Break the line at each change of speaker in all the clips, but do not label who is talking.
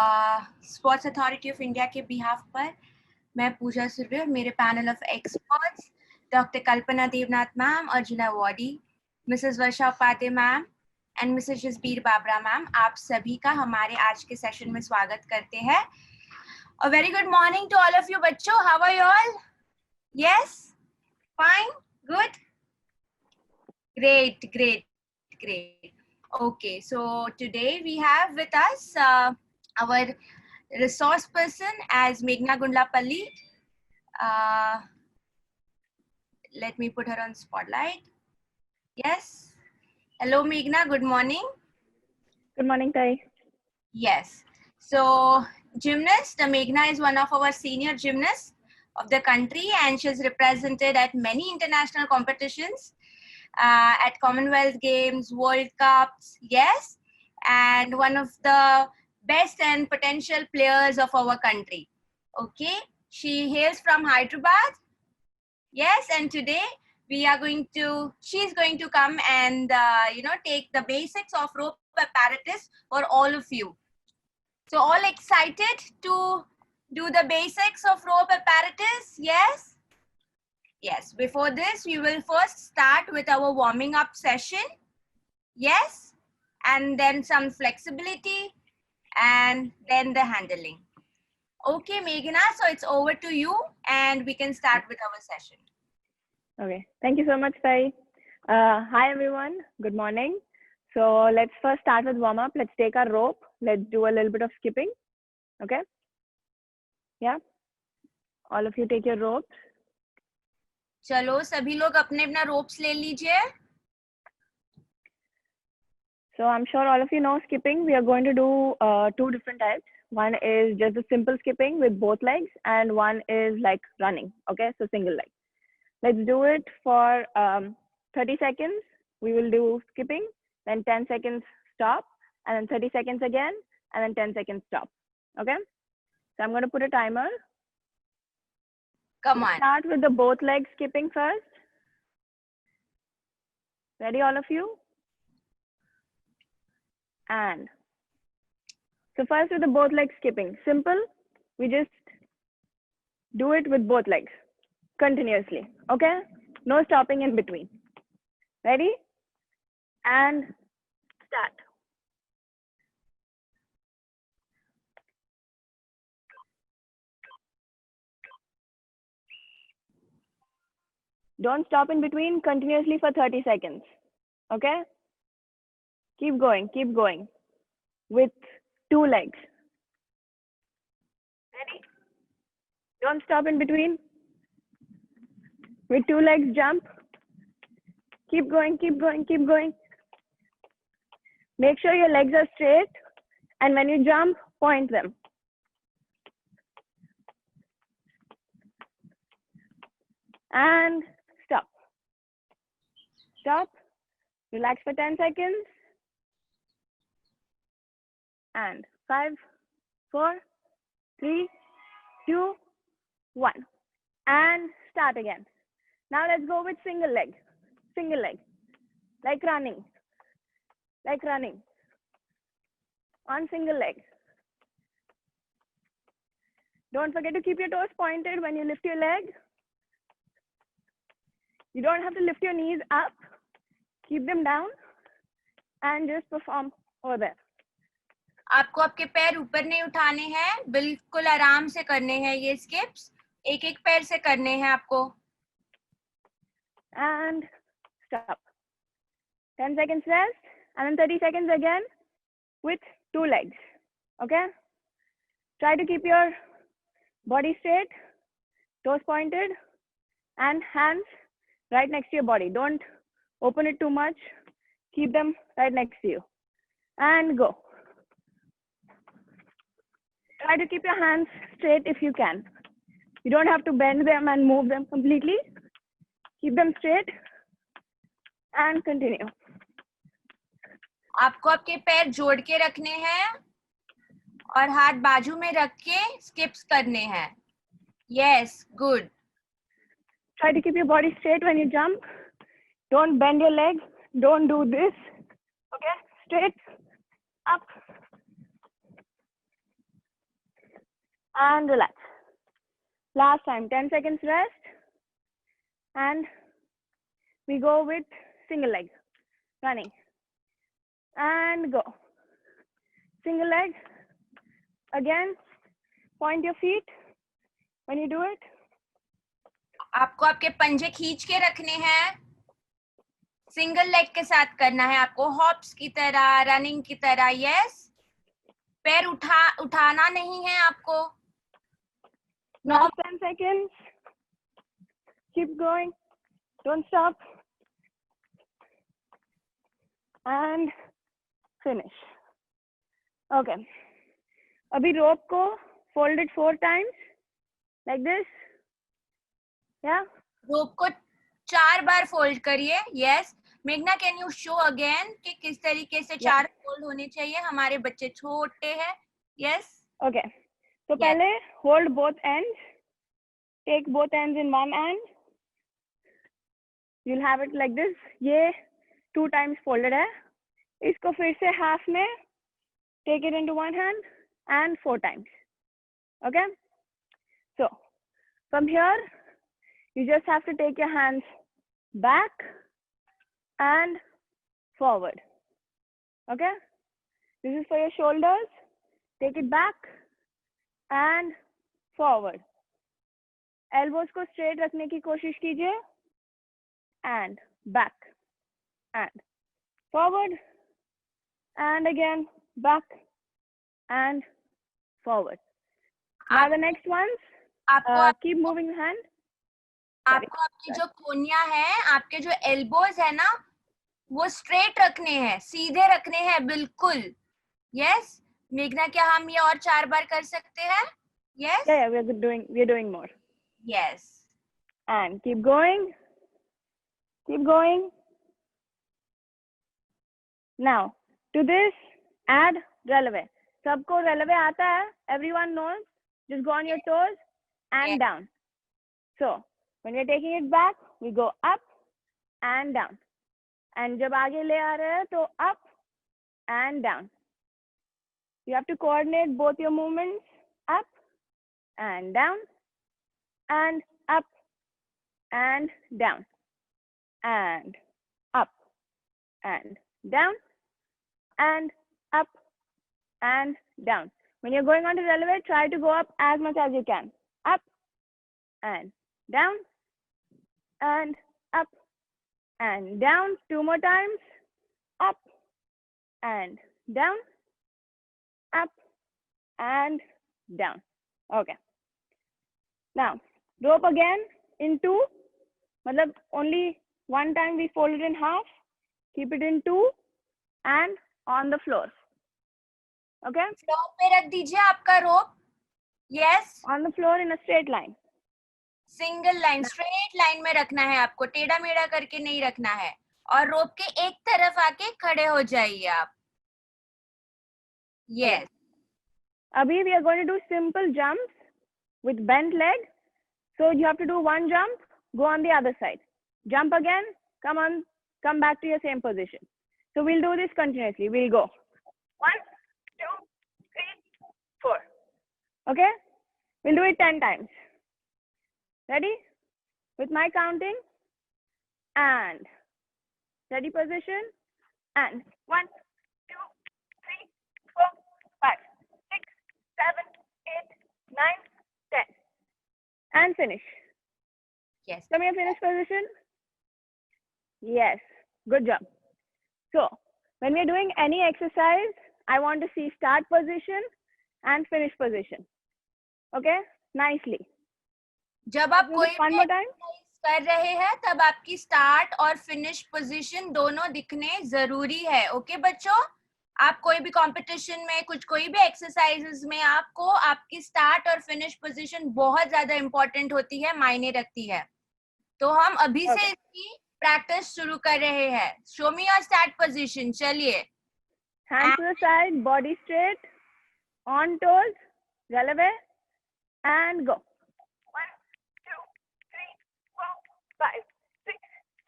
Sports authority of India के behalf पर मैं पूजा सुर्वे और मेरे panel of experts doctor Kalpana Devnath ma'am, Arjuna awardee, Mrs Varsha Upadhyay ma'am and Mrs Jasbir Babra ma'am, आप सभी का हमारे आज के सेशन में स्वागत करते हैं। A very good morning to all of you बच्चों. How are you all? Yes? Fine? Good? Great, great, great. Okay, so today we have with us our resource person as Meghna Gundlapalli. Let me put her on spotlight. Yes. Hello, Meghna. Good morning.
Good morning, Tai.
Yes. So, gymnast, Meghna is one of our senior gymnasts of the country, and she's represented at many international competitions, at Commonwealth Games, World Cups, yes, and one of the best and potential players of our country. Okay, she hails from Hyderabad. Yes, and today she's going to come and take the basics of rope apparatus for all of you. So all excited to do the basics of rope apparatus? Yes? Yes. Before this, we will first start with our warming up session. Yes? And then some flexibility and then the handling. Okay, Meghna, so it's over to you and we can start with our session.
Okay, thank you so much, Tai. Hi, everyone. Good morning. So let's first start with warm up. Let's take our rope. Let's do a little bit of skipping. Okay? Yeah? All of you take your ropes.
चलो सभी लोग अपने अपना ropes ले लीजिए.
So I'm sure all of you know skipping. We are going to do two different types. One is just a simple skipping with both legs, and one is like running. Okay, so single leg. Let's do it for 30 seconds. We will do skipping, then 10 seconds stop, and then 30 seconds again, and then 10 seconds stop. Okay? So I'm going to put a timer.
Come on.
Start with the both legs skipping first. Ready, all of you? And so first with the both legs skipping. Simple. We just do it with both legs continuously. Okay? No stopping in between. Ready? And start. Don't stop in between, continuously for 30 seconds. Okay? Keep going with two legs. Ready? Don't stop in between. With two legs, jump. Keep going. Make sure your legs are straight, and when you jump, point them. And stop. Stop. Relax for 10 seconds. And 5, 4, 3, 2, 1. And start again. Now let's go with single leg. Single leg. Like running. On single leg. Don't forget to keep your toes pointed when you lift your leg. You don't have to lift your knees up. Keep them down and just perform over there.
आपको आपके पैर ऊपर नहीं उठाने हैं, बिल्कुल आराम से करने हैं ये स्किप्स. एक एक पैर से करने हैं आपको.
And stop. 10 seconds rest and then 30 seconds again with two legs. Okay? Try to keep your body straight, toes pointed, and hands right next to your body. Don't open it too much. Keep them right next to you. And go. Try to keep your hands straight if you can. You don't have to bend them and move them completely. Keep them straight and continue.
आपको आपके पैर जोड़ के रखने हैं और हाथ बाजू में रख के स्किप्स करने हैं. Yes, good.
Try to keep your body straight when you jump. Don't bend your legs. Don't do this. Okay? Straight, up, and relax. Last time, 10 seconds rest, and we go with single leg, running, and go. Single leg, again, point your feet when you do it.
आपको आपके पंजे खींच के रखने हैं, single leg के साथ करना है आपको, हॉप्स की तरह, रनिंग की तरह. यस, पैर उठाना नहीं है आपको.
Last 10 seconds. Keep going. Don't stop. And finish. Okay. Abhi rope ko fold it 4 times like this. Yeah.
रोप को 4 बार फोल्ड करिए. यस. मेघना, कैन यू शो अगेन कि किस तरीके से 4 फोल्ड होने चाहिए? हमारे बच्चे छोटे हैं. यस.
Okay. So पहले hold both ends. Take both ends in one hand. You'll have it like this. ये 2 times folded है. इसको फिर से half में take it into one hand and 4 times. Okay. So from here, you just have to take your hands back and forward. Okay. This is for your shoulders. Take it back and forward. Elbows को straight रखने की कोशिश कीजिए. And back and forward and again back and forward. Now the next ones, keep moving the hand.
आपको आपकी जो कोनिया है, आपके जो एल्बोज है ना, वो स्ट्रेट रखने हैं, सीधे रखने हैं बिल्कुल. यस. मेघना, क्या हम ये और 4 बार कर सकते हैं? Yes.
Yeah, we're doing more.
Yes.
And keep going. Keep going. Now to this add releve. सबको releve आता है. Everyone knows. Just go on your toes and down. So when we're taking it back, we go up and down. And जब आगे ले आ रहे हैं तो up and down. You have to coordinate both your movements, up and down, and up and down, and up and down, and up and down. When you're going on to releve, try to go up as much as you can. Up and down, and up and down. 2 more times. Up and down, up and down. Okay. Now rope again in 2. Matlab only one time we fold it in half. Keep it in 2 and on the floor. Okay.
Floor पे रख दीजिए आपका rope. Yes.
On the floor in a straight line.
Single line, straight line में रखना है आपको, टेढ़ा मेढ़ा करके नहीं रखना है. और रोप के एक तरफ आके खड़े हो जाइए आप. Yes.
Abhi we are going to do simple jumps with bent leg. So you have to do one jump, go on the other side. Jump again, come back to your same position. So we'll do this continuously. We'll go 1, 2, 3, 4. Okay? We'll do it 10 times. Ready? With my counting. And steady position. And 1, 2, 3, 4, 5, 6, 7, 8, 9, 10. And finish.
Yes.
Come here, finish position. Yes. Good job. So when we're doing any exercise, I want to see start position and finish position. Okay? Nicely.
जब आप कोई
One more time.
कर रहे हैं तब आपकी start और finish position दोनों दिखने जरूरी है. ओके बच्चों, आप कोई भी कंपटीशन में, कोई भी एक्सरसाइजेस में आपको आपकी स्टार्ट और फिनिश पोजीशन बहुत ज्यादा इंपॉर्टेंट होती है, मायने रखती है. तो हम अभी से इसकी प्रैक्टिस शुरू कर रहे हैं. Show me your start position. चलिए.
Hands to the side, body straight, on toes, releve, and go. 1, 2, 3, 4, 5, 6,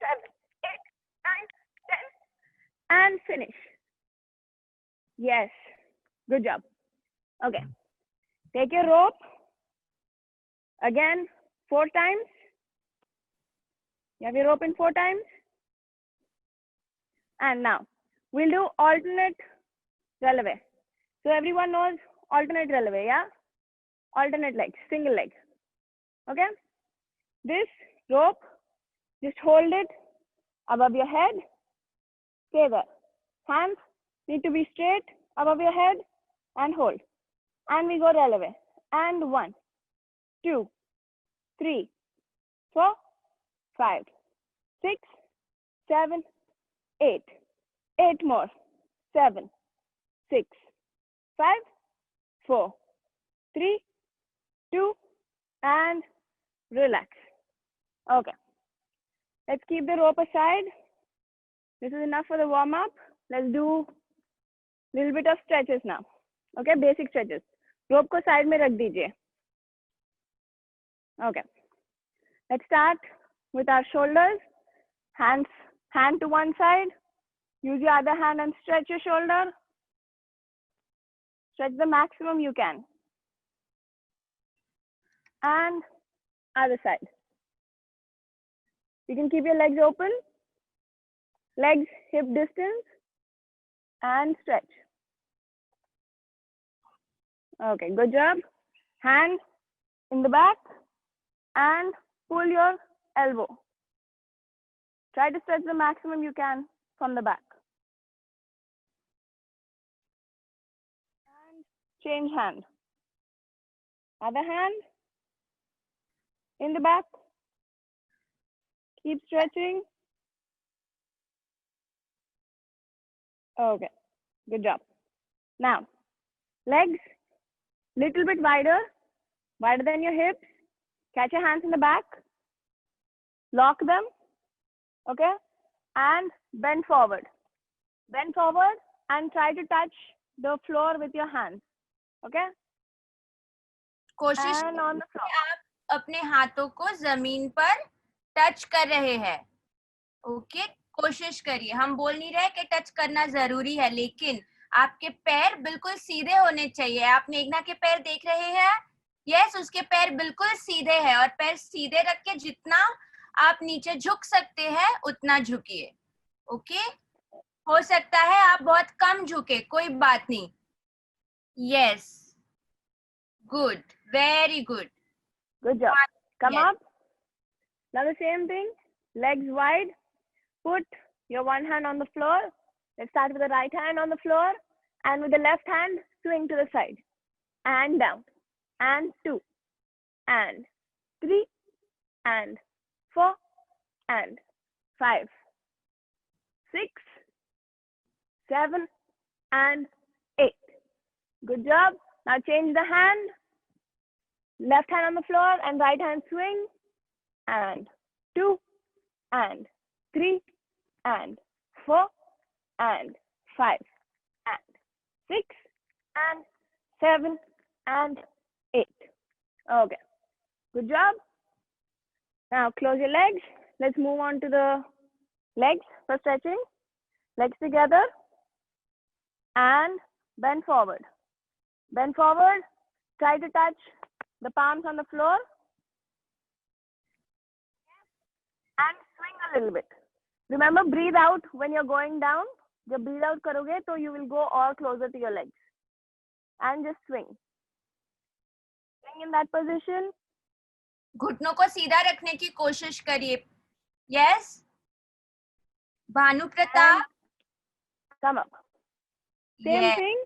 7, 8, 9, 10. And finish. Yes. Good job. Okay. Take your rope Again, 4 times. You have your rope in 4 times. And now we'll do alternate releve. So everyone knows alternate releve, yeah? Alternate legs, single leg. Okay? This rope, just hold it above your head. Stay there. Hands need to be straight above your head and hold. And we go releve. And 1, 2, 3, 4, 5, 6, 7, 8. 8 more. 7, 6, 5, 4, 3, 2, and relax. Okay. Let's keep the rope aside. This is enough for the warm up. Let's do a little bit of stretches now. Okay, basic stretches. Rope ko side mein rakh dijiye. Okay. Let's start with our shoulders. Hand to one side. Use your other hand and stretch your shoulder. Stretch the maximum you can. And other side. You can keep your legs open. Legs hip distance. And stretch. Okay, good job. Hand in the back. And pull your elbow. Try to stretch the maximum you can from the back. And change hand. Other hand in the back. Keep stretching. Okay, good job. Now, legs little bit wider than your hips. Catch your hands in the back. Lock them. Okay, and bend forward. Bend forward and try to touch the floor with your hands. Okay.
कोशिश
And on the floor.
आप अपने हाथों को जमीन पर touch कर रहे हैं. ओके, कोशिश करिए. हम बोल नहीं रहे कि टच करना जरूरी है, लेकिन आपके पैर बिल्कुल सीधे होने चाहिए. आप मेघना के पैर देख रहे हैं? यस, उसके पैर बिल्कुल सीधे हैं और पैर सीधे रख के जितना आप नीचे झुक सकते हैं उतना झुकिए. ओके, हो सकता है आप बहुत कम झुके, कोई बात नहीं. Yes, good, very good.
Good job. Come
Yes.
up. Now the same thing. Legs wide. Put your one hand on the floor. Let's start with the right hand on the floor. And with the left hand, swing to the side. And down. And 2. And 3. And 4. And 5. 6. 7. And 8. Good job. Now change the hand. Left hand on the floor and right hand swing. And 2. And 3. And 4. And 5. And 6. And 7. And 8. Okay. Good job. Now close your legs. Let's move on to the legs for stretching. Legs together. And bend forward. Bend forward. Try to touch the palms on the floor. And swing a little bit. Remember, breathe out when you're going down. जब breathe out करोगे तो you will go all closer to your legs. And just swing. Swing in that position.
घुटनों को सीधा रखने की कोशिश करिए. Yes, Bhanu Pratap.
Come up. Same thing.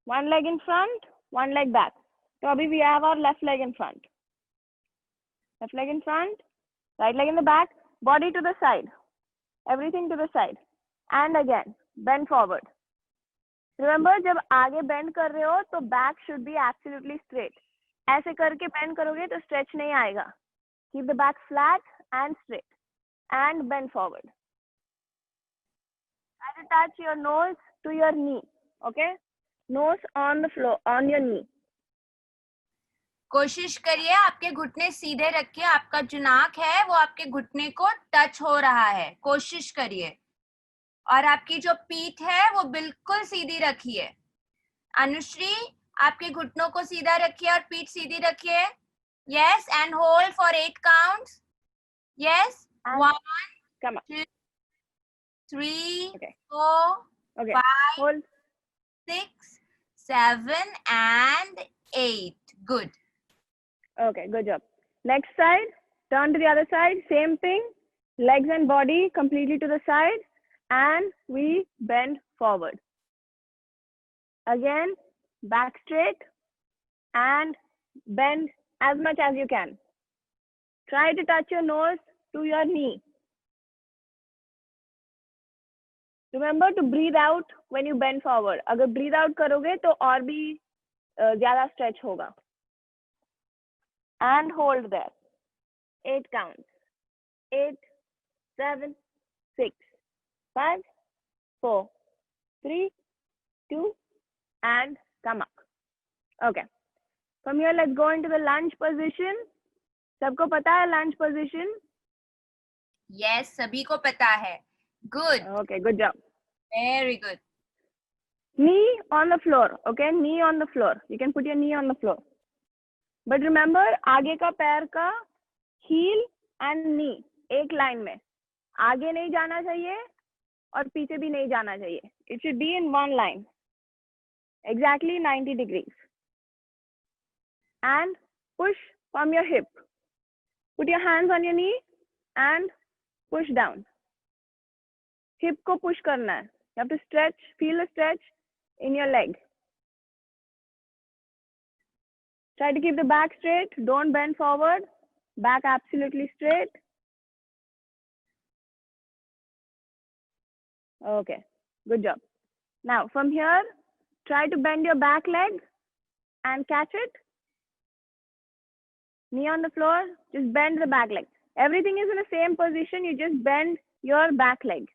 One leg in front, one leg back. So abhi we have our left leg in front. Left leg in front, right leg in the back, body to the side. Everything to the side. And again, bend forward. Remember, जब आगे bend कर रहे हो तो back should be absolutely straight. ऐसे करके bend करोगे तो stretch नहीं आएगा. Keep the back flat and straight. And bend forward. Try to touch your nose to your knee. Okay? Nose on the floor, on your knee.
कोशिश करिए आपके घुटने सीधे रखिए. आपका जो नाक है वो आपके घुटने को टच हो रहा है. कोशिश करिए. और आपकी जो पीठ है वो बिल्कुल सीधी रखिए. अनुश्री, आपके घुटनों को सीधा रखिए और पीठ सीधी रखिए. Yes, and hold for 8 counts. Yes.
And
1,
come up.
2, 3,
Okay.
4,
Okay.
5,
Hold.
6, 7, and 8. Good.
Okay, good job. Next side, turn to the other side, same thing, legs and body completely to the side, and we bend forward. Again, back straight, and bend as much as you can. Try to touch your nose to your knee. Remember to breathe out when you bend forward. अगर breathe out करोगे तो और भी ज़्यादा stretch होगा. And hold there. 8 counts. 8, 7, 6, 5, 4, 3, 2, and come up. Okay. From here, let's go into the lunge position. सबको पता है lunge position?
Yes, सभी को पता है. Good.
Okay, good job.
Very good.
Knee on the floor. Okay, knee on the floor. You can put your knee on the floor. But remember, आगे का पैर का heel and knee एक line में. आगे नहीं जाना चाहिए और पीछे भी नहीं जाना चाहिए. It should be in one line. Exactly 90 degrees. And push from your hip. Put your hands on your knee and push down. Hip को push करना है. You have to stretch, feel the stretch in your leg. Try to keep the back straight. Don't bend forward. Back absolutely straight. Okay, good job. Now from here, try to bend your back leg and catch it. Knee on the floor, just bend the back leg. Everything is in the same position, you just bend your back leg.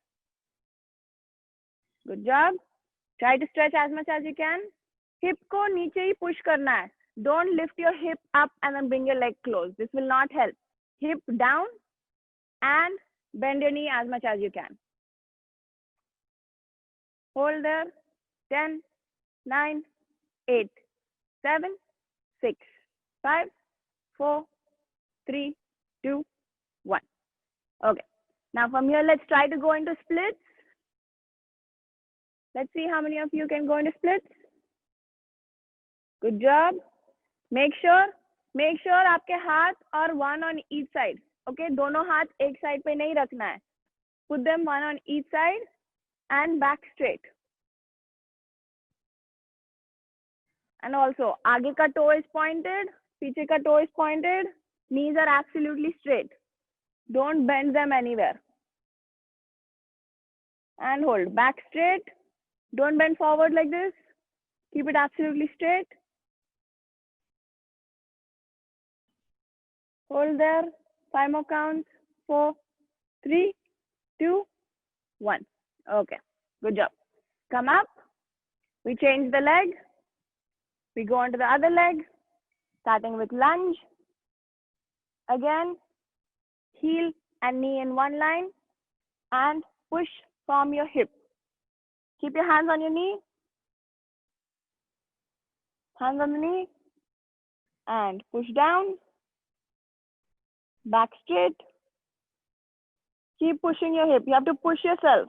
Good job. Try to stretch as much as you can. Hip को नीचे ही push करना है. Don't lift your hip up and then bring your leg close. This will not help. Hip down and bend your knee as much as you can. Hold there. 10, 9, 8, 7, 6, 5, 4, 3, 2, 1. Okay. Now from here, let's try to go into splits. Let's see how many of you can go into splits. Good job. Make sure आपके हाथ और one on each side. Okay, दोनों हाथ एक side पे नहीं रखना है. Put them one on each side and back straight. And also, आगे का toe is pointed, पीछे का toe is pointed. Knees are absolutely straight. Don't bend them anywhere. And hold. Back straight. Don't bend forward like this. Keep it absolutely straight. Hold there. 5 more counts. 4, 3, 2, 1. Okay. Good job. Come up. We change the leg. We go on to the other leg. Starting with lunge. Again, heel and knee in one line. And push from your hip. Keep your hands on your knee. Hands on the knee. And push down. Back straight. Keep pushing your hip. You have to push yourself.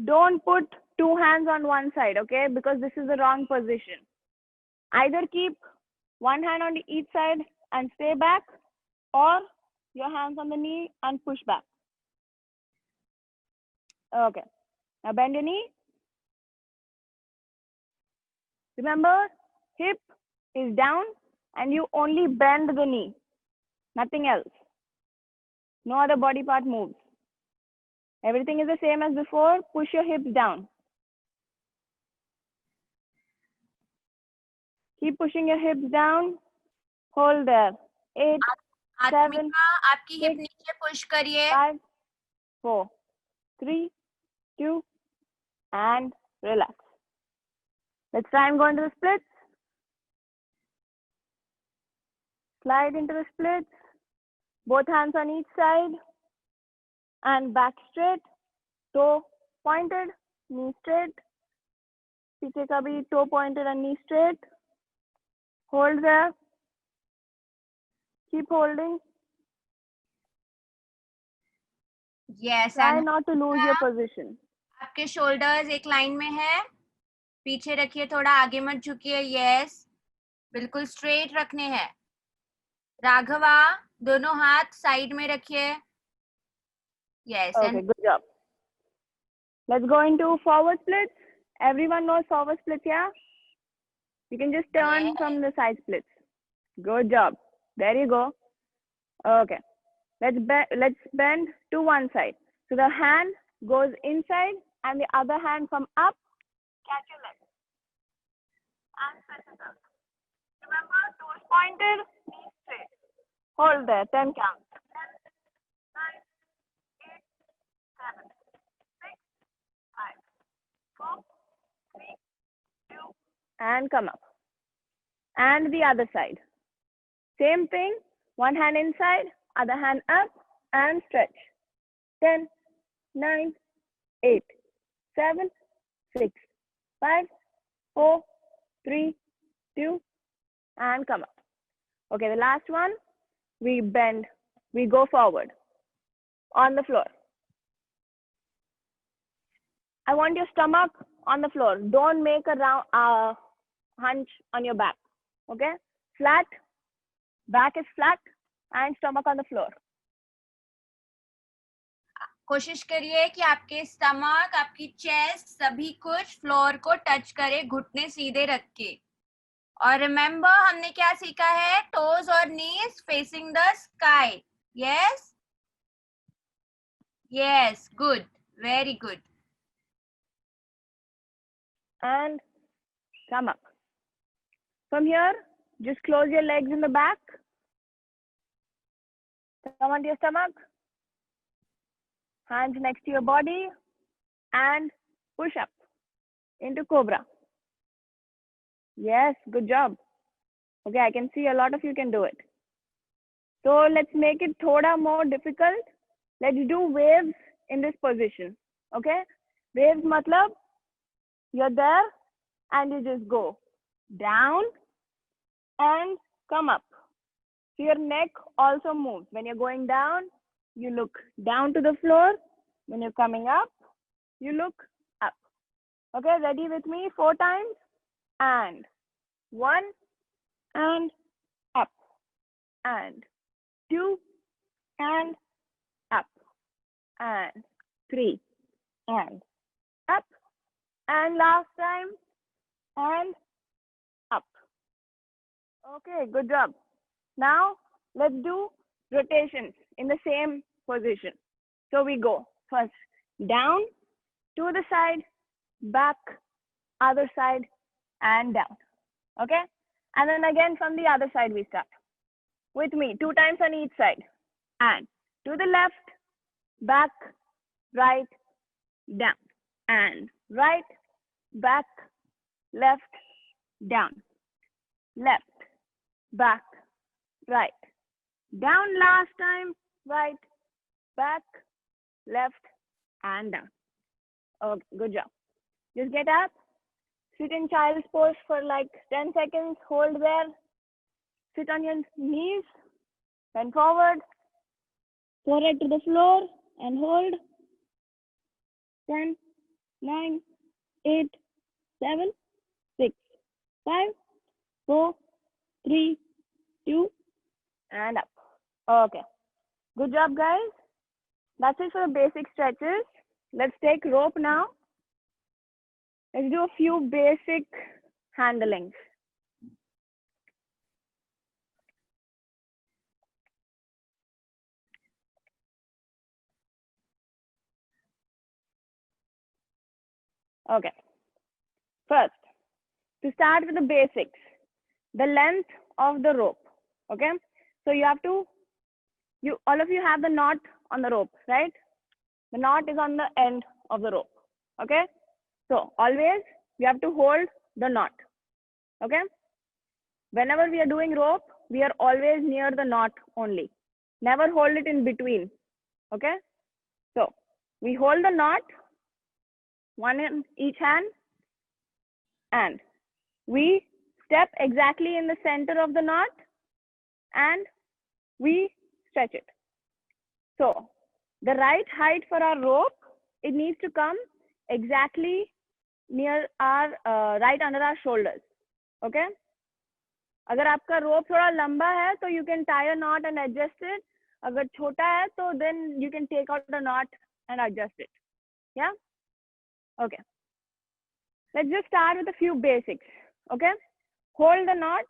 Don't put two hands on one side, okay? Because this is the wrong position. Either keep one hand on each side and stay back, or your hands on the knee and push back. Okay. Now bend your knee. Remember, hip is down and you only bend the knee. Nothing else. No other body part moves. Everything is the same as before. Push your hips down. Keep pushing your hips down. Hold there. 8, 7,
आपकी hip नीचे push करिए.
5, 4, 3, 2, and relax. Let's try and go into the splits. Slide into the splits. Both hands on each side. And back straight. Toe pointed, knee straight. पीछे का भी toe pointed and knee straight. Hold there. Keep holding.
Yes,
Try
and
not to lose your position.
आपके shoulders एक line में है. पीछे रखिए, थोड़ा आगे मत झुकिए. Yes, बिल्कुल straight रखने हैं. राघवा, दोनों हाथ साइड में रखिए. Yes,
Okay,
and
good job. Let's go into forward splits. Everyone knows forward splits, yeah? You can just turn
yes.
from the side splits. Good job. There you go. Okay. Let's bend to one side. So the hand goes inside and the other hand from up. Catch your leg. And press it up. Remember, toes pointed, knees straight. Hold there. 10 count. 10, 9, 8, 7, 6, 5, 4, 3, 2, and come up. And the other side. Same thing. One hand inside, other hand up, and stretch. 10, 9, 8, 7, 6, 5, 4, 3, 2, and come up. Okay, the last one, we bend, we go forward on the floor. I want your stomach on the floor. Don't make a round hunch on your back. Okay, flat, back is flat, and stomach on the floor.
कोशिश करिए कि आपके stomach, आपकी chest, सभी कुछ floor को touch करे, घुटने सीधे रख के. और रिमेम्बर, हमने क्या सीखा है? टोज और knees facing the sky. Yes, yes, good, very good.
And come up. From here, just close your legs in the back. Come onto your stomach. Hands next to your body. And push up into cobra. Yes, good job. Okay, I can see a lot of you can do it. So let's make it thoda more difficult. Let's do waves in this position. Okay? Waves matlab, you're there and you just go down and come up. So your neck also moves. When you're going down, you look down to the floor. When you're coming up, you look up. Okay, ready with me? 4 times. And 1 and up. And 2 and up. And 3 and up. And last time and up. Okay, good job. Now let's do rotations in the same position. So we go first down, to the side, back, other side, and down. Okay? And then again from the other side we start. With me, 2 times on each side. And to the left, back, right, down. And right, back, left, down. Left, back, right. Down last time, right, back, left, and down. Okay, good job. Just get up, sit in child's pose for like 10 seconds, hold there, sit on your knees, bend forward, forehead to the floor, and hold. 10, 9, 8, 7, 6, 5, 4, 3, 2, and up. Okay. Good job, guys. That's it for the basic stretches. Let's take rope now. Let's do a few basic handlings. Okay. First, to start with the basics, the length of the rope. Okay. So you have to, all of you have the knot on the rope, right? The knot is on the end of the rope. Okay. So always you have to hold the knot. Okay. Whenever we are doing rope, we are always near the knot only. Never hold it in between. Okay. So we hold the knot, one in each hand, and we step exactly in the center of the knot and we stretch it. So the right height for our rope, it needs to come exactly near our right under our shoulders. Okay? अगर आपका rope थोड़ा लंबा है तो you can tie a knot and adjust it. अगर छोटा है तो then you can take out the knot and adjust it. Yeah? Okay. Let's just start with a few basics. Okay? Hold the knot,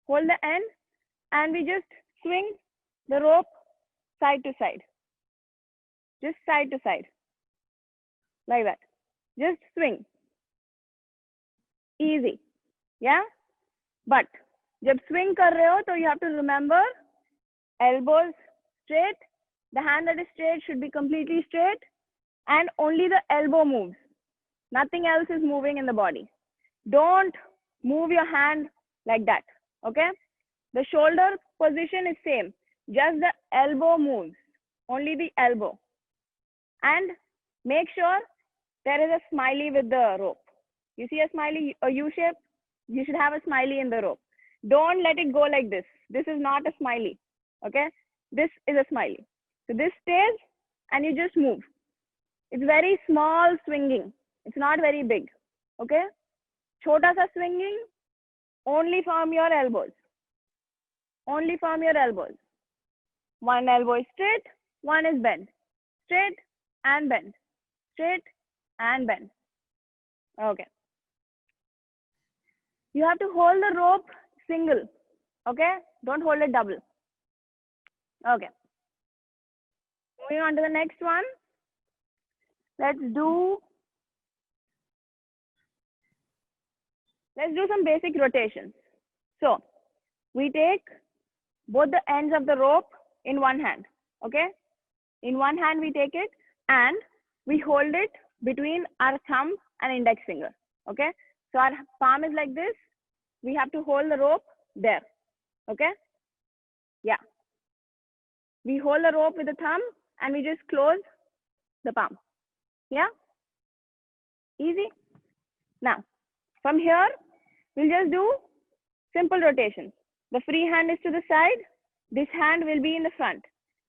hold the end, and we just swing the rope side to side. Just side to side. Like that. Just swing. Easy. Yeah? But जब swing कर रहे हो तो you have to remember elbows straight. The hand that is straight should be completely straight and only the elbow moves. Nothing else is moving in the body. Don't move your hand like that. Okay? The shoulder position is same. Just the elbow moves. Only the elbow. And make sure there is a smiley with the rope. You see a smiley, a U shape? You should have a smiley in the rope. Don't let it go like this. This is not a smiley. Okay? This is a smiley. So this stays and you just move. It's very small swinging. It's not very big. Okay? Chota sa swinging, only from your elbows. Only from your elbows. One elbow is straight, one is bent. Straight and bend. Straight and bend. Okay. You have to hold the rope single. Okay? Don't hold it double. Okay. Moving on to the next one. Let's do some basic rotations. So, we take both the ends of the rope in one hand. Okay? In one hand we take it and we hold it between our thumb and index finger. Okay? So our palm is like this. We have to hold the rope there. Okay? Yeah. We hold the rope with the thumb and we just close the palm. Yeah? Easy? Now, from here, we'll just do simple rotations. The free hand is to the side. This hand will be in the front.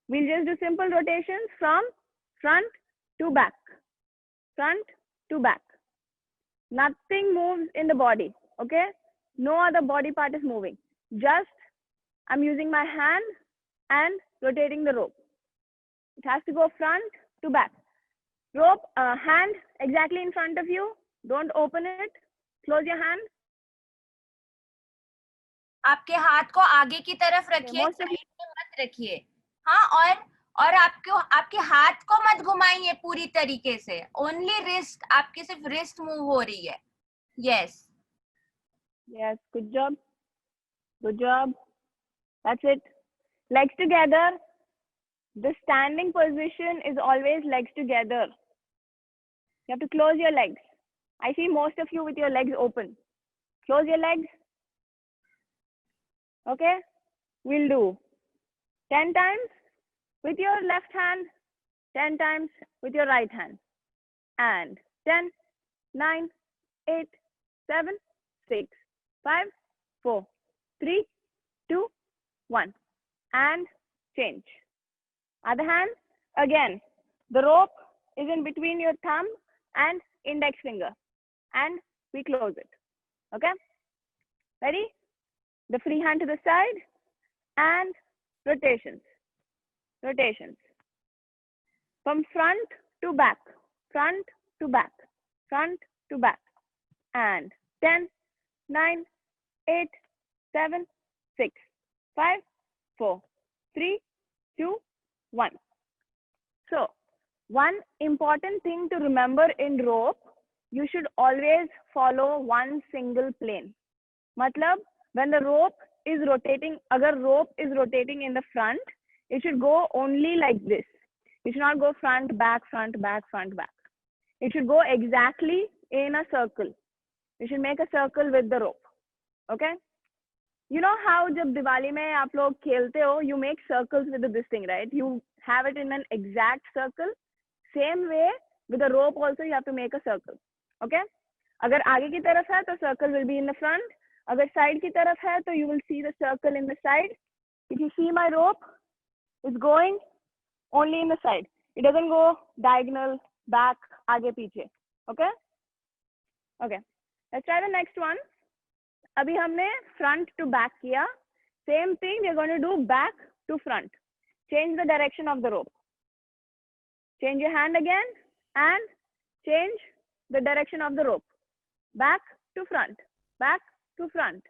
We'll just do simple rotations from front to back. Front to back. Nothing moves in the body. Okay? No other body part is moving. Just I'm using my hand and rotating the rope. It has to go front to back. Rope, hand exactly in front of you. Don't open it. Close your hand.
आपके हाथ को आगे की तरफ रखिए, side में मत रखिए. हाँ, और आपके हाथ को मत घुमाइए पूरी तरीके से. ओनली रिस्ट, आपकी सिर्फ रिस्ट मूव हो रही है. Yes.
Yes, good job. Good job. That's it. Legs together. The standing position is always legs together. You have to close your legs. I see most of you with your legs open. Close your legs. Okay? We'll do 10 times with your left hand, 10 times with your right hand. And 10, 9, 8, 7, 6, 5, 4, 3, 2, 1. And change. Other hand, again, the rope is in between your thumb and index finger. And we close it. Okay? Ready? The free hand to the side and rotations. Rotations. From front to back. Front to back. Front to back. And 10, 9, 8, 7, 6, 5, 4, 3, 2, 1. So, one important thing to remember in rope, you should always follow one single plane. Matlab, when the rope is rotating, agar rope is rotating in the front, it should go only like this. It should not go front, back, front, back, front, back. It should go exactly in a circle. You should make a circle with the rope. Okay? You know how jab Diwali mein aap log khelte ho, you make circles with this thing, right? You have it in an exact circle. Same way, with the rope also you have to make a circle. Okay? Agar aage ki taraf hai, to circle will be in the front. अगर side की तरफ है तो you will see the circle in the side. If you see my rope, it's going only in the side. It doesn't go diagonal, back, आगे पीछे. Okay? Okay. Let's try the next one. अभी हमने front to back किया. Same thing, we're going to do back to front. Change the direction of the rope. Change your hand again and change the direction of the rope. Back to front, back to front,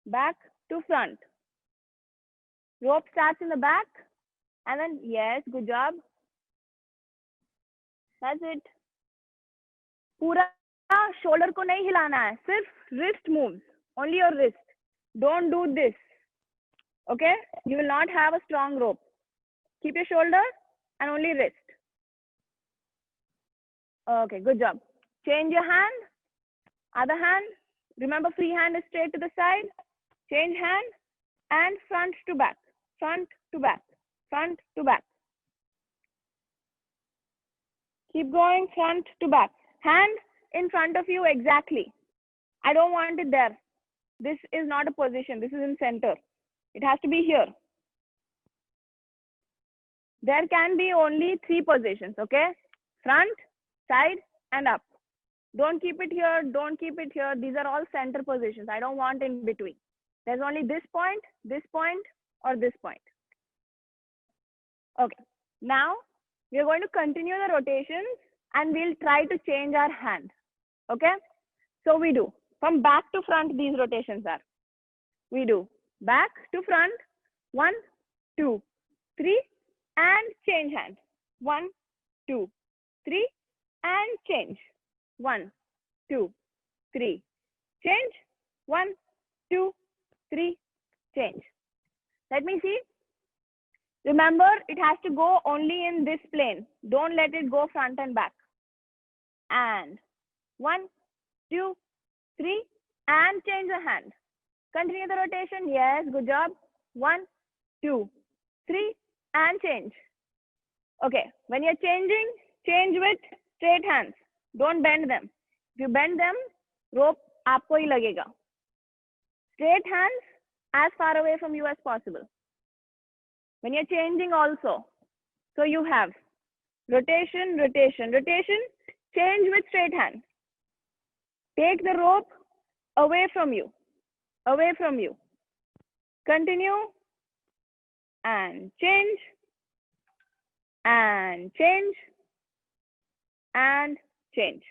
back to front. Rope starts in the back and then, yes, good job. That's it. पूरा shoulder को नहीं हिलाना है, सिर्फ wrist moves, only your wrist. Don't do this, okay? You will not have a strong rope. Keep your shoulder and only wrist. Okay, good job. Change your hand, other hand. Remember, free hand is straight to the side. Change hand and front to back, front to back, front to back. Keep going, front to back. Hand in front of you exactly. I don't want it there. This is not a position. This is in center. It has to be here. There can be only 3 positions, okay? Front, side, and up. Don't keep it here. Don't keep it here. These are all center positions. I don't want in between. There's only this point, or this point. Okay. Now, we are going to continue the rotations and we'll try to change our hand. Okay? So we do. From back to front, these rotations are. We do back to front, 1, 2, 3, and change hand. 1, 2, 3, and change. 1, 2, 3, change. 1, 2, 3, change. Let me see. Remember, it has to go only in this plane. Don't let it go front and back. And 1, 2, 3, and change the hand. Continue the rotation. Yes, good job. 1, 2, 3, and change. Okay, when you're changing, change with straight hands. Don't bend them. If you bend them, rope आपको ही लगेगा. Straight hands as far away from you as possible. When you're changing also, so you have rotation, rotation, rotation, change with straight hand. Take the rope away from you, away from you. Continue and change, and change, and change.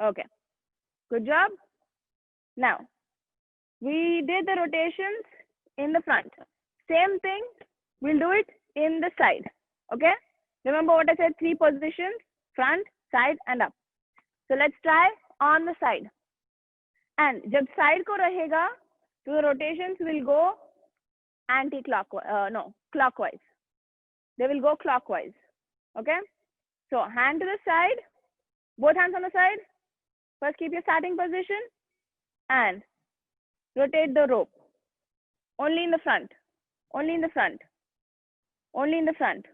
Okay, good job. Now, we did the rotations in the front. Same thing, we'll do it in the side. Okay, remember what I said, 3 positions, front, side, and up. So let's try on the side. And जब side को रहेगा, so the rotations will go anti-clockwise, no, clockwise. They will go clockwise. Okay, so hand to the side, both hands on the side. First keep your starting position and rotate the rope. Only in the front, only in the front, only in the front.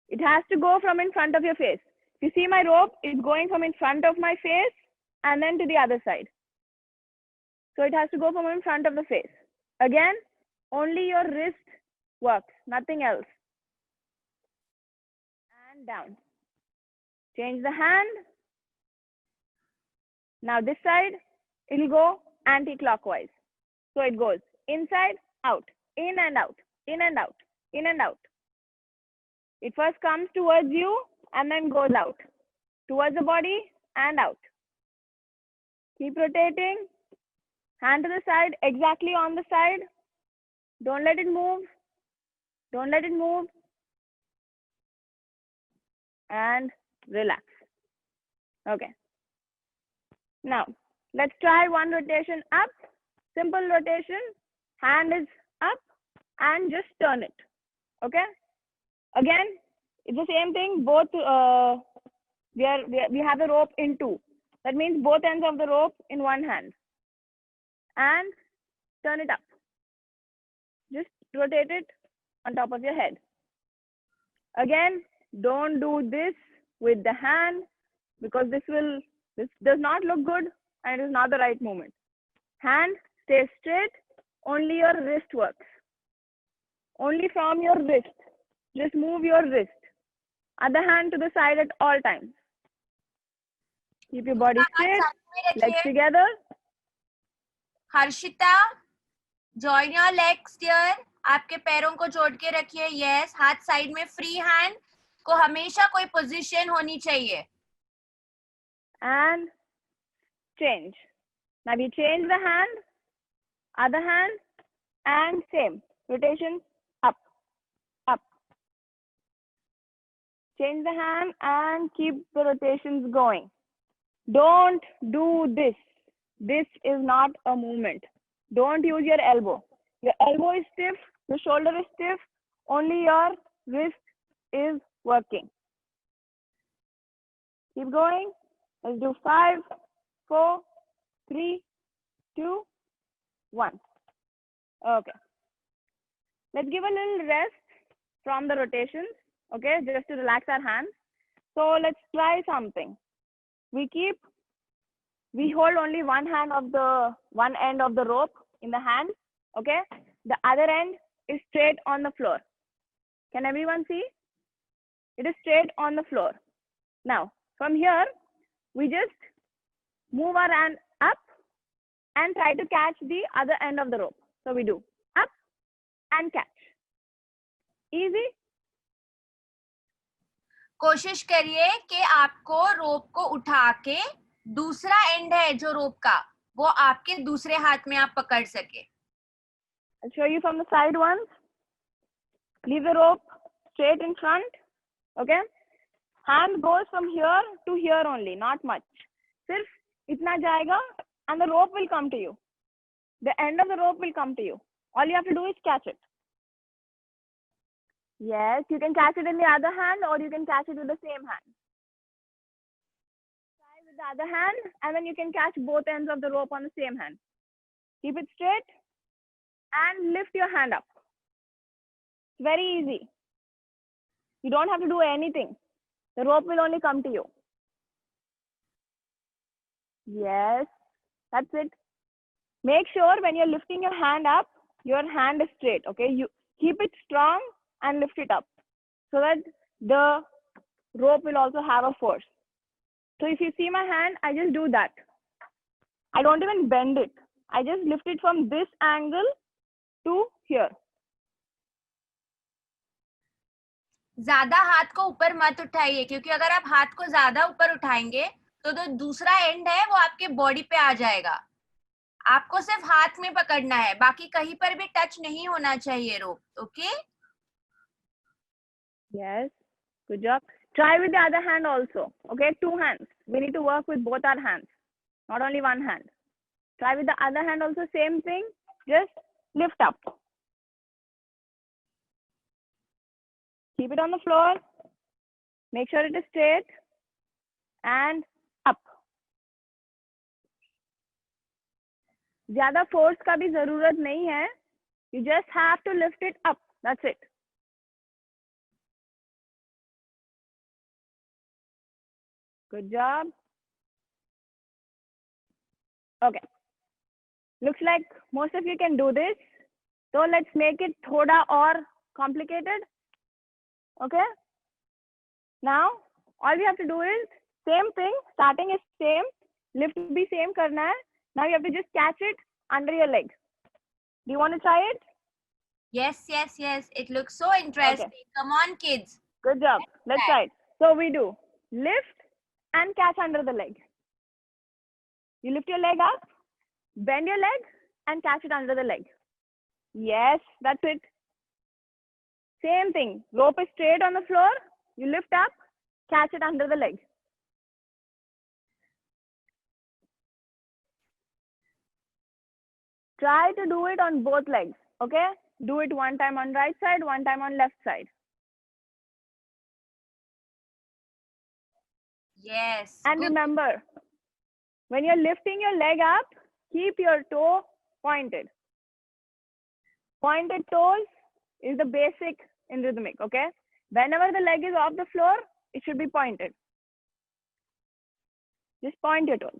It has to go from in front of your face. You see my rope, it's going from in front of my face and then to the other side. So it has to go from in front of the face. Again, only your wrist works, nothing else. And down. Change the hand. Now this side, it will go anti-clockwise. So it goes inside, out, in and out, in and out, in and out. It first comes towards you and then goes out, towards the body and out. Keep rotating. Hand to the side, exactly on the side. Don't let it move. Don't let it move. And relax. Okay. Now, let's try one rotation up. Simple rotation. Hand is up and just turn it. Okay. Again, it's the same thing. Both we have the rope in 2. That means both ends of the rope in one hand. And turn it up. Just rotate it on top of your head. Again, don't do this with the hand because this does not look good and it is not the right movement. Hand stays straight, only your wrist works. Only from your wrist. Just move your wrist. Other hand to the side at all times. Keep your body straight, legs together.
Harshita, join your legs here. आपके पैरों को जोड़ के रखिए. Yes, हाथ side में. Free hand को हमेशा कोई पोजीशन होनी चाहिए.
And change. Now we change the hand, other hand, and same. Rotation up, up. Change the hand and keep the rotations going. Don't do this. This is not a movement. Don't use your elbow. Your elbow is stiff, your shoulder is stiff, only your wrist is working. Keep going. Let's do 5, 4, 3, 2, 1. Okay. Let's give a little rest from the rotations, okay, just to relax our hands. So let's try something. We hold only one end of the rope in the hand, okay? The other end is straight on the floor. Can everyone see? It is straight on the floor. Now, from here, we just move our hand up and try to catch the other end of the rope. So we do up and catch. Easy?
कोशिश करिए कि आपको रोप को उठा के दूसरा and है जो रोप का वो आपके दूसरे हाथ में आप पकड़ सके.
I'll show you from the side once. Leave the rope straight in front. Okay? Hand goes from here to here only, not much. Sirf itna jayega and the rope will come to you. The end of the rope will come to you. All you have to do is catch it. Yes, you can catch it in the other hand or you can catch it with the same hand. Try with the other hand and then you can catch both ends of the rope on the same hand. Keep it straight and lift your hand up. It's very easy. You don't have to do anything. The rope will only come to you. Yes, that's it. Make sure when you're lifting your hand up, your hand is straight, okay? You keep it strong and lift it up so that the rope will also have a force. So if you see my hand, I just do that. I don't even bend it. I just lift it from this angle to here.
ज्यादा हाथ को ऊपर मत उठाइए क्योंकि अगर आप हाथ को ज्यादा ऊपर उठाएंगे तो जो दूसरा एंड है वो आपके बॉडी पे आ जाएगा. आपको सिर्फ हाथ में पकड़ना है, बाकी कहीं पर भी टच नहीं होना चाहिए रोप. Okay?
Yes, good job. Try with the other hand also. Okay, 2 hands. We need to work with both our hands, not only one hand. Try with the other hand also, same thing. Just lift up. Keep it on the floor. Make sure it is straight and up. ज़्यादा force का भी ज़रूरत नहीं है. You just have to lift it up. That's it. Good job. Okay. Looks like most of you can do this. So let's make it thoda or complicated. Okay. Now, all we have to do is same thing. Starting is same. Lift be same karna hai. Now you have to just catch it under your leg. Do you want to try it?
Yes, yes, yes. It looks so interesting. Okay. Come on, kids.
Good job. Let's try it. So we do lift and catch under the leg. You lift your leg up, bend your leg and catch it under the leg. Yes, that's it. Same thing. Rope is straight on the floor. You lift up, catch it under the leg. Try to do it on both legs, okay? Do it one time on right side, one time on left side.
Yes.
And remember, when you're lifting your leg up, keep your toe pointed. Pointed toes is the basic in rhythmic, okay? Whenever the leg is off the floor, it should be pointed. Just point your toes.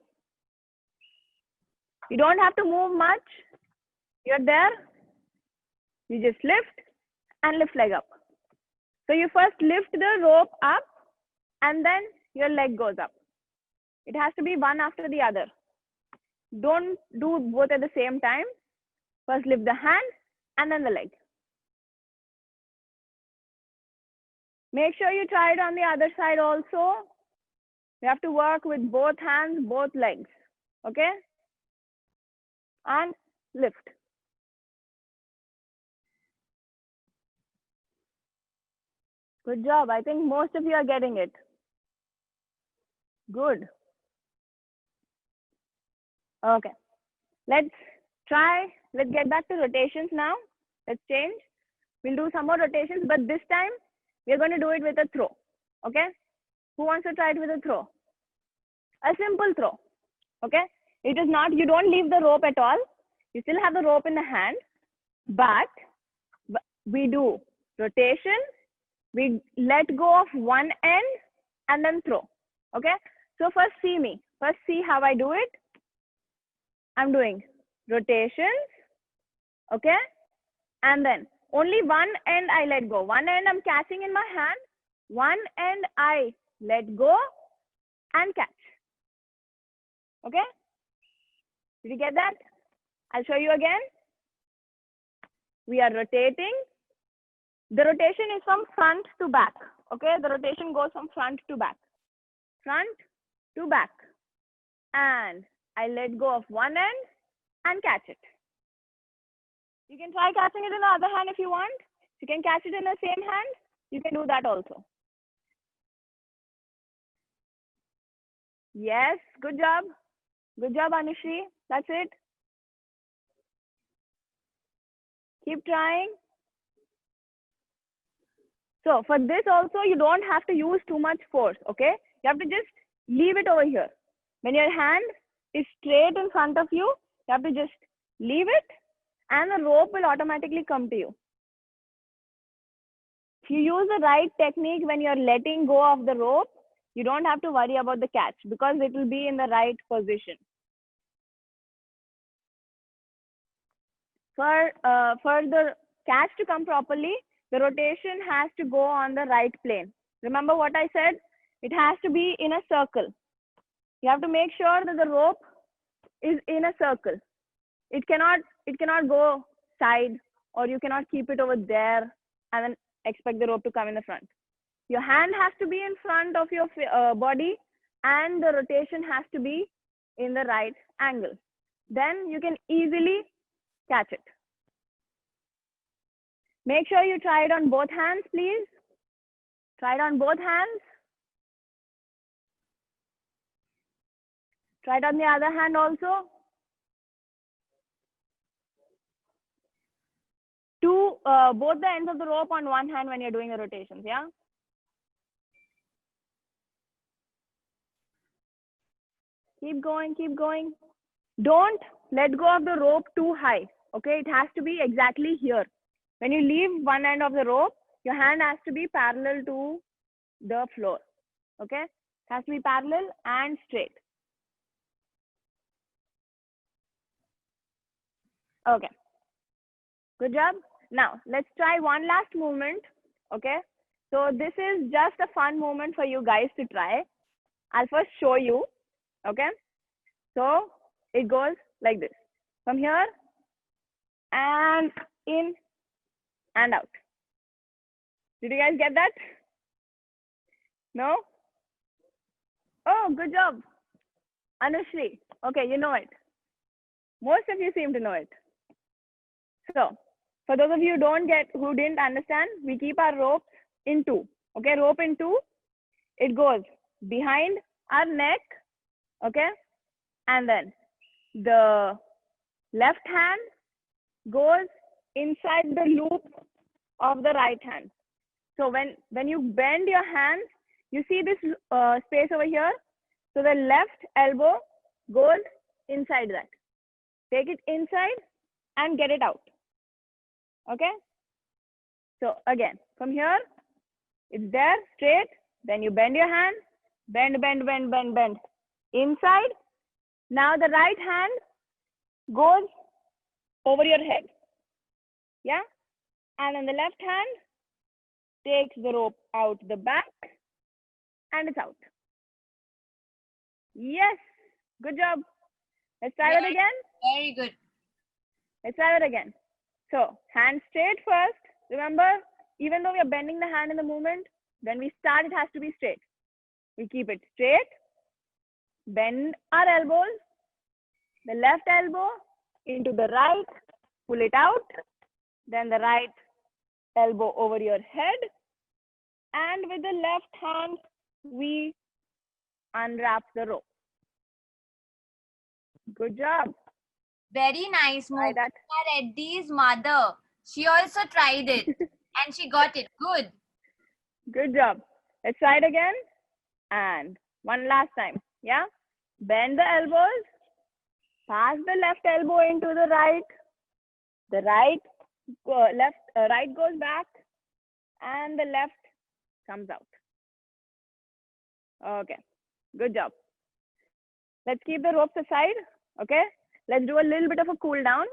You don't have to move much. You're there. You just lift and lift leg up. So you first lift the rope up and then your leg goes up. It has to be one after the other. Don't do both at the same time. First lift the hand and then the leg. Make sure you try it on the other side also. You have to work with both hands, both legs. Okay? And lift. Good job. I think most of you are getting it. Good. Okay. Let's get back to rotations now. Let's change. We'll do some more rotations, but this time we're going to do it with a throw. Okay? Who wants to try it with a throw? A simple throw. Okay? It is not, you don't leave the rope at all. You still have the rope in the hand, but we do rotation. We let go of one end and then throw. Okay? So first see me. First see how I do it. I'm doing rotations. Okay? And then only one end I let go. One end I'm catching in my hand. One end I let go and catch. Okay? Did you get that? I'll show you again. We are rotating. The rotation is from front to back. Okay? The rotation goes from front to back. Front to back. And I let go of one end and catch it. You can try catching it in the other hand if you want. You can catch it in the same hand. You can do that also. Yes, good job. Good job, Anushri. That's it. Keep trying. So for this also, you don't have to use too much force, okay? You have to just leave it over here. When your hand is straight in front of you, you have to just leave it and the rope will automatically come to you. If you use the right technique when you're letting go of the rope, you don't have to worry about the catch because it will be in the right position. For the catch to come properly, the rotation has to go on the right plane. Remember what I said? It has to be in a circle. You have to make sure that the rope is in a circle. It cannot go side, or you cannot keep it over there and then expect the rope to come in the front. Your hand has to be in front of your body and the rotation has to be in the right angle. Then you can easily catch it. Make sure you try it on both hands, please. Try it on both hands. Try it on the other hand also. Both the ends of the rope on one hand when you're doing the rotations, yeah? Keep going, keep going. Don't let go of the rope too high, okay? It has to be exactly here. When you leave one end of the rope, your hand has to be parallel to the floor, okay? It has to be parallel and straight. Okay, good job. Now, let's try one last movement, okay? So this is just a fun moment for you guys to try. I'll first show you, okay? So it goes like this. From here, and in, and out. Did you guys get that? No? Oh, good job. Anushri, okay, you know it. Most of you seem to know it. So, for those of you who didn't understand, we keep our ropes in two. Okay, rope in two. It goes behind our neck, okay? And then the left hand goes inside the loop of the right hand. So when you bend your hands, you see this space over here. So the left elbow goes inside that. Take it inside and get it out. Okay? So again, from here, it's there, straight. Then you bend your hand, bend, bend, bend, bend, bend. Inside. Now the right hand goes over your head. Yeah? And then the left hand takes the rope out the back and it's out. Yes, good job. Let's try that again.
Very good.
Let's try that again. So, hand straight first. Remember, even though we are bending the hand in the movement, when we start, it has to be straight. We keep it straight, bend our elbows, the left elbow into the right, pull it out, then the right elbow over your head, and with the left hand, we unwrap the rope. Good job.
Very nice
Try
move.
that.
Reddy's mother, she also tried it and she got it. Good.
Good job. Let's try it again. And one last time. Yeah. Bend the elbows. Pass the left elbow into the right. The right goes back, and the left comes out. Okay. Good job. Let's keep the ropes aside. Okay. Let's do a little bit of a cool down.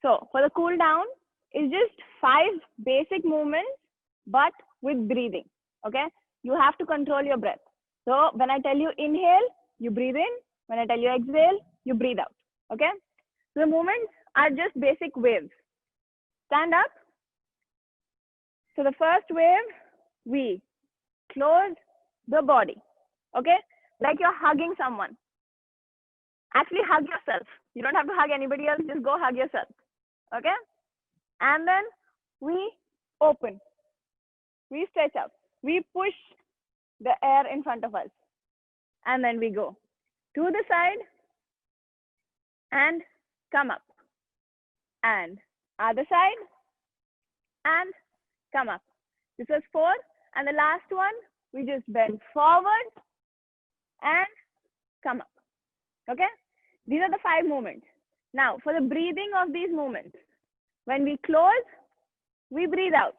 So for the cool down, it's just 5 basic movements, but with breathing. Okay. You have to control your breath. So when I tell you inhale, you breathe in. When I tell you exhale, you breathe out. Okay. So the movements are just basic waves. Stand up. So the first wave, we close the body. Okay. Like you're hugging someone. Actually hug yourself. You don't have to hug anybody else. Just go hug yourself. Okay. And then we open. We stretch out. We push the air in front of us. And then we go to the side and come up. And other side and come up. This is 4. And the last one, we just bend forward and come up. Okay? These are the 5 movements. Now, for the breathing of these movements, when we close, we breathe out.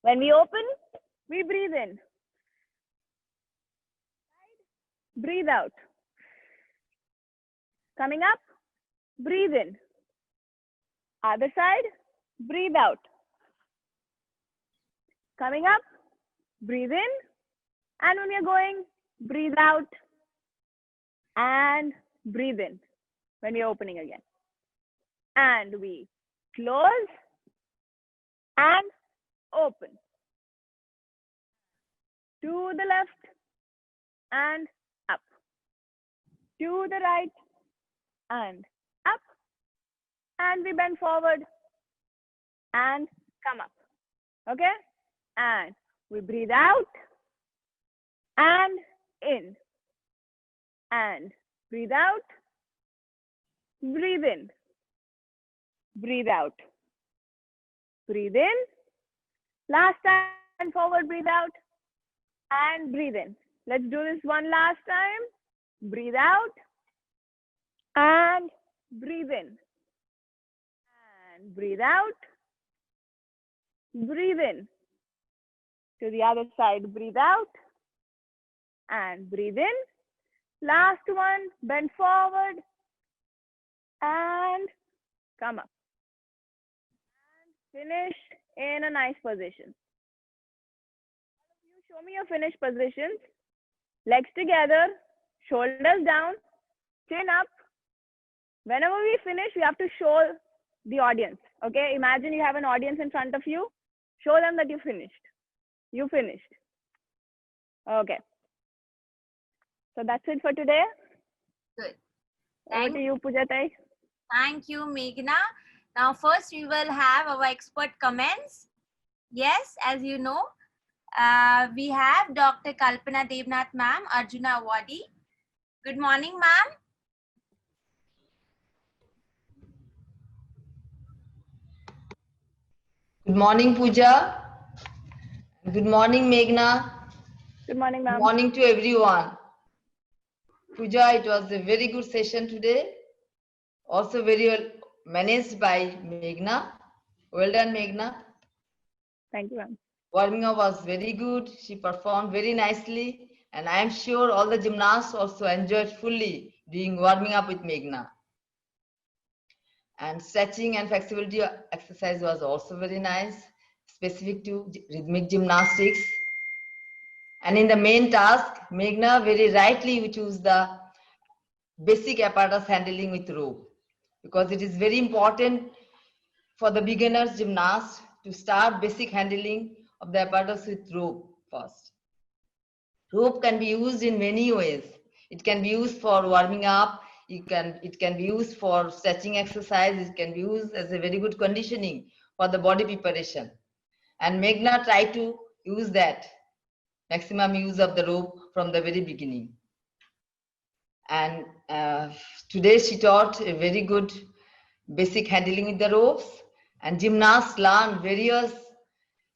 When we open, we breathe in. Breathe out. Coming up, breathe in. Other side, breathe out. Coming up, breathe in. And when we are going, breathe out and breathe in when we are opening again. And we close and open. To the left and up. To the right and up. And we bend forward and come up. Okay? And we breathe out and in. And breathe out, breathe in, breathe out, breathe in. Last time, forward, breathe out, and breathe in. Let's do this one last time. Breathe out, and breathe in. And breathe out, breathe in. To the other side, breathe out, and breathe in. Last one, bend forward and come up. And finish in a nice position. You show me your finished positions. Legs together, shoulders down, chin up. Whenever we finish, we have to show the audience. Okay, imagine you have an audience in front of you. Show them that you finished. You finished. Okay. So that's it for today.
Good.
Over to you, Pujatai.
Thank you, Meghna. Now, first we will have our expert comments. Yes, as you know, we have Dr. Kalpana Devnath ma'am, Arjuna Awardee. Good morning, ma'am.
Good morning, Pooja. Good morning, Meghna.
Good morning, ma'am.
Good morning to everyone. Pooja, it was a very good session today. Also very well managed by Meghna. Well done, Meghna.
Thank you, ma'am.
Warming up was very good. She performed very nicely. And I am sure all the gymnasts also enjoyed fully doing warming up with Meghna. And stretching and flexibility exercise was also very nice, specific to rhythmic gymnastics. And in the main task, Meghna very rightly you choose the basic apparatus handling with rope, because it is very important for the beginners gymnast to start basic handling of the apparatus with rope first. Rope can be used in many ways. It can be used for warming up. It can be used for stretching exercise. It can be used as a very good conditioning for the body preparation. And Meghna tried to use that maximum use of the rope from the very beginning. And today she taught a very good basic handling with the ropes, and gymnasts learn various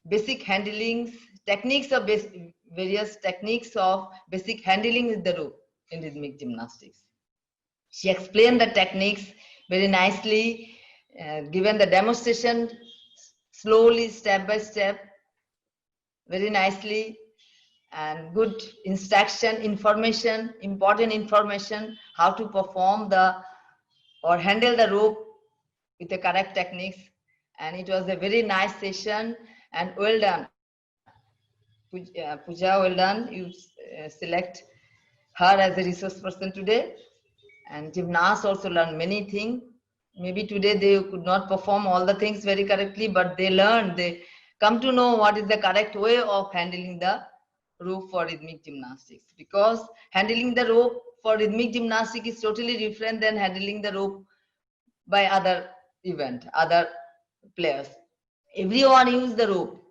basic handlings, techniques of various techniques of basic handling with the rope in rhythmic gymnastics. She explained the techniques very nicely, given the demonstration slowly, step by step, very nicely, and good instruction, information, important information, how to perform the or handle the rope with the correct techniques. And it was a very nice session and well done. Pooja, well done. You select her as a resource person today. And gymnasts also learn many things. Maybe today they could not perform all the things very correctly, but they learn, they come to know what is the correct way of handling the rope for rhythmic gymnastics. Because handling the rope for rhythmic gymnastics is totally different than handling the rope by other other players. Everyone use the rope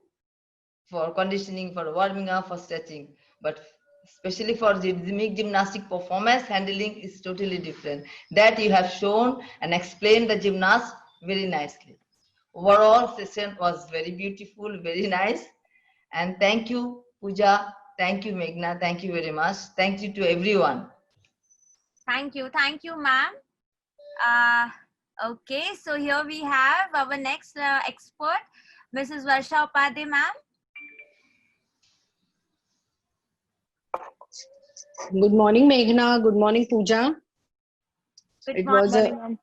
for conditioning, for warming up, for stretching, but especially for rhythmic gymnastic performance, handling is totally different. That you have shown and explained the gymnast very nicely. Overall session was very beautiful, very nice. And thank you, Pooja. Thank you, Meghna. Thank you very much. Thank you to everyone.
Thank you, ma'am. Okay, so here we have our next expert, Mrs. Varsha Upadhyay, ma'am.
Good morning, Meghna. Good morning, Pooja.
Good
It
morning.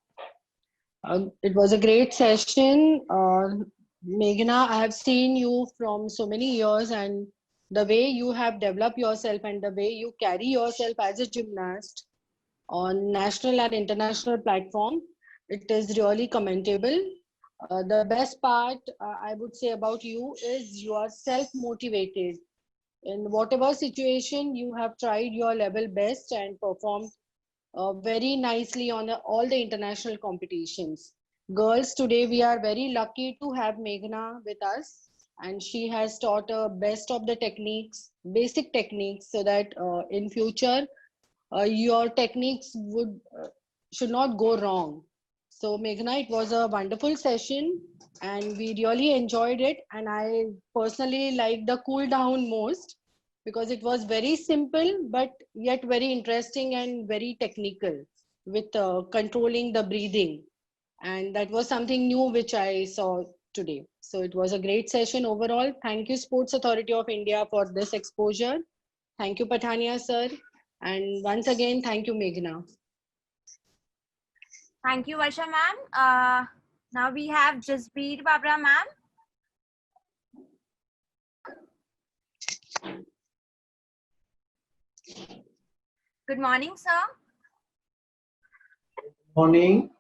was a great session. Meghna, I have seen you from so many years, and the way you have developed yourself and the way you carry yourself as a gymnast on national and international platform, it is really commendable. The best part I would say about you is you are self-motivated. In whatever situation, you have tried your level best and performed very nicely on all the international competitions. Girls, today we are very lucky to have Meghna with us, and she has taught best of the techniques, basic techniques, so that in future your techniques should not go wrong. So Meghna, it was a wonderful session and we really enjoyed it, and I personally liked the cool down most because it was very simple but yet very interesting and very technical with controlling the breathing, and that was something new which I saw today. So it was a great session overall. Thank you, Sports Authority of India, for this exposure. Thank you, Pathania sir, and once again thank you, Meghna.
Thank you, Varsha, ma'am. Now we have Jasbir Babra, ma'am. Good morning, sir.
Morning.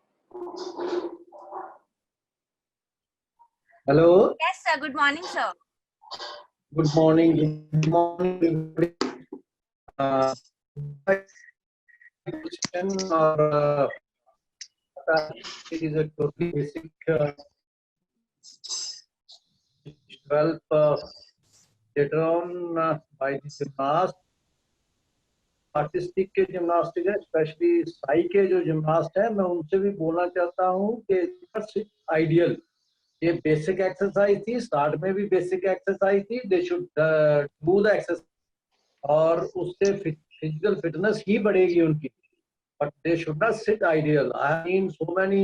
Hello.
Yes, sir. Good morning, sir.
Good morning. Good morning, everybody. It is a totally basic 12 later on by the gymnast. Artistic के gymnastic है, specially Sai के जो gymnast है, मैं उनसे भी बोलना चाहता हूँ कि आइडियल ये बेसिक एक्सरसाइज थी, स्टार्ट में भी बेसिक एक्सरसाइज थी, they should do the exercise और उससे फिजिकल फिटनेस ही बढ़ेगी उनकी, but they should not sit ideal. I have seen so many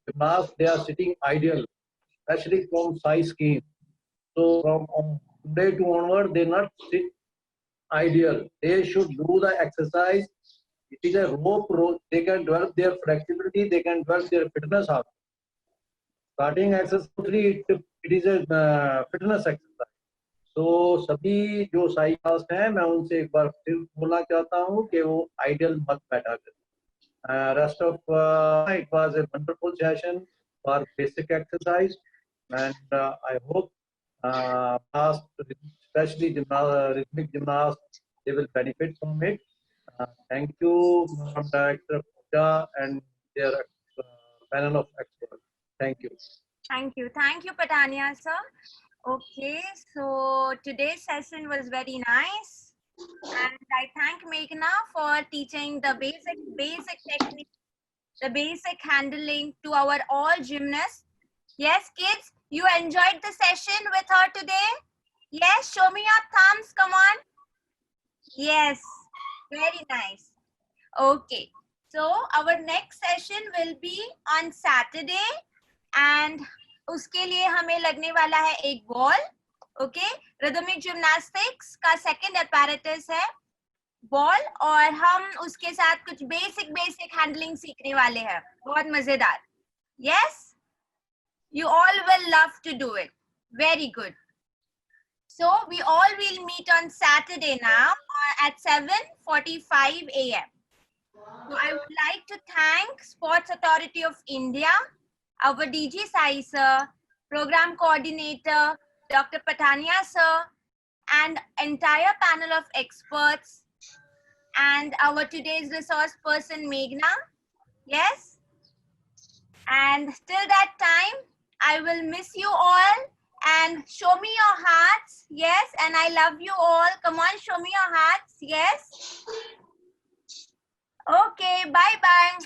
gymnasts, they are sitting ideal, especially from Sai scheme. So from today to onward, they not sit ideal. They should do the exercise It is a rope. They can develop their flexibility. They can develop their fitness also. Starting exercise it is a fitness exercise. तो सभी जो Sai cast हैं मैं उनसे एक बार फिर बोलना चाहता हूँ कि वो आइडियल मत बैठा करें. Rest of it was a wonderful session for basic exercise, and I hope especially rhythmic gymnasts, they will benefit from it. Thank you, Madam Director Pooja and their panel of experts. Thank you.
Thank you. Thank you, Patania, sir. Okay, so today's session was very nice. And I thank Meghna for teaching the basic technique, the basic handling to our all gymnasts. Yes, kids, you enjoyed the session with her today? Yes, show me your thumbs, come on. Yes, very nice. Okay, so our next session will be on Saturday, and उसके लिए हमें लगने वाला है एक ball. Okay, rhythmic gymnastics का second apparatus है ball, और हम उसके साथ कुछ बेसिक हैंडलिंग सीखने वाले हैं. बहुत मजेदार. Yes, you all will love to do it. Very good. So we all will meet on Saturday now at 7:45 a.m. So I would like to thank Sports Authority of India, our DG Sai sir, program coordinator Dr. Patania sir, and entire panel of experts, and our today's resource person Meghna. Yes, and till that time I will miss you all, and show me your hearts. Yes, and I love you all. Come on, show me your hearts. Yes. Okay, bye bye.